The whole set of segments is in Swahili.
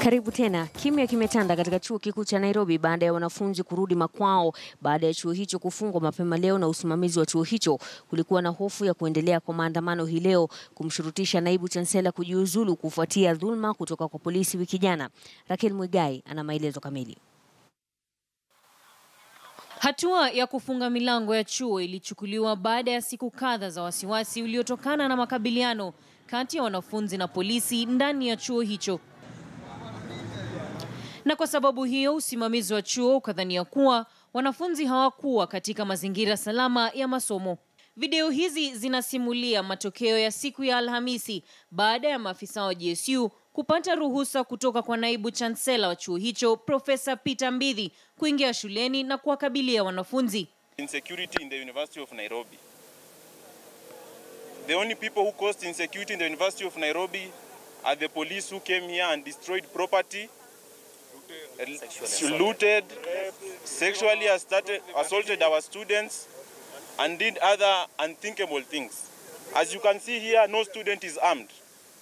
Karibu tena. Kimya kimetanda katika chuo kikuu cha Nairobi baada ya wanafunzi kurudi makwao baada ya chuo hicho kufungwa mapema leo na usimamizi wa chuo hicho. Kulikuwa na hofu ya kuendelea kwa maandamano hii leo kumshurutisha naibu chansela kujiuzulu kufuatia dhulma kutoka kwa polisi wiki jana. Rakel Mwigai ana maelezo kamili. Hatua ya kufunga milango ya chuo ilichukuliwa baada ya siku kadhaa za wasiwasi uliotokana na makabiliano kati ya wanafunzi na polisi ndani ya chuo hicho. Na kwa sababu hiyo usimamizi wa chuo ukadhania kuwa wanafunzi hawakuwa katika mazingira salama ya masomo. Video hizi zinasimulia matokeo ya siku ya Alhamisi baada ya maafisa wa GSU kupata ruhusa kutoka kwa naibu chancellor wa chuo hicho Profesa Peter Mbidhi kuingia shuleni na kuwakabilia wanafunzi. Insecurity in the University of Nairobi. The only people who caused insecurity in the University of Nairobi are the police who came here and destroyed property, looted, sexually assaulted our students, and did other unthinkable things. As you can see here, no student is armed.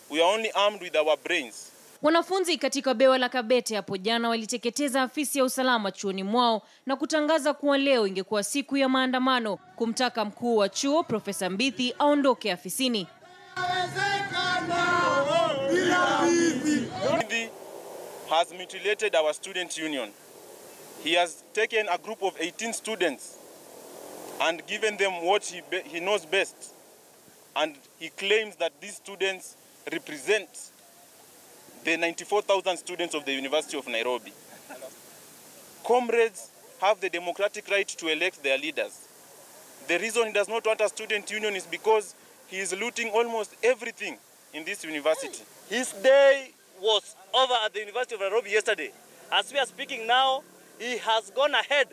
We are only armed with our brains. Wanafunzi katika bewa la Kabete hapo jana waliteketeza afisi ya usalama chuoni mwao na kutangaza kuwa leo ingekuwa siku ya maandamano kumtaka mkuu wa chuo Profesa Mbidhi aondoke afisini. Mbidhi has mutilated our student union. He has taken a group of 18 students and given them what he knows best. And he claims that these students represent the 94,000 students of the University of Nairobi. Comrades have the democratic right to elect their leaders. The reason he does not want a student union is because he is looting almost everything in this university. His day was over at the University of Nairobi yesterday. As we are speaking now, he has gone ahead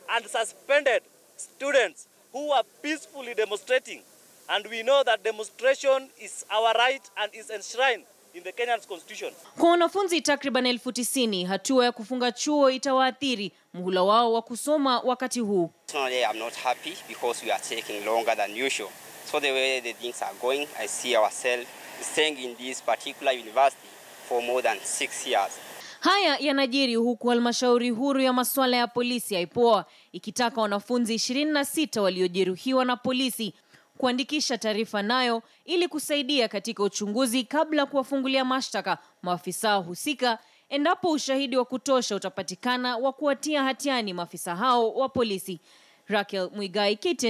and suspended students who are peacefully demonstrating. And we know that demonstration is our right and is enshrined in the Kenyan Constitution. Kwa wanafunzi takriban 90,000, hatua ya kufunga chuo itawaathiri muhula wao wa kusoma wakati huu. Personally, I'm not happy because we are taking longer than usual. So the way the things are going, I see ourselves staying in this particular university for more than 6 years. Haya yanajiri huku halmashauri huru ya masuala ya polisi ya IPOA ikitaka wanafunzi 26 waliojeruhiwa na polisi kuandikisha taarifa nayo ili kusaidia katika uchunguzi kabla kuwafungulia mashtaka maafisa husika endapo ushahidi wa kutosha utapatikana wa kuwatia hatiani maafisa hao wa polisi. Rakel Mwigai, KTN.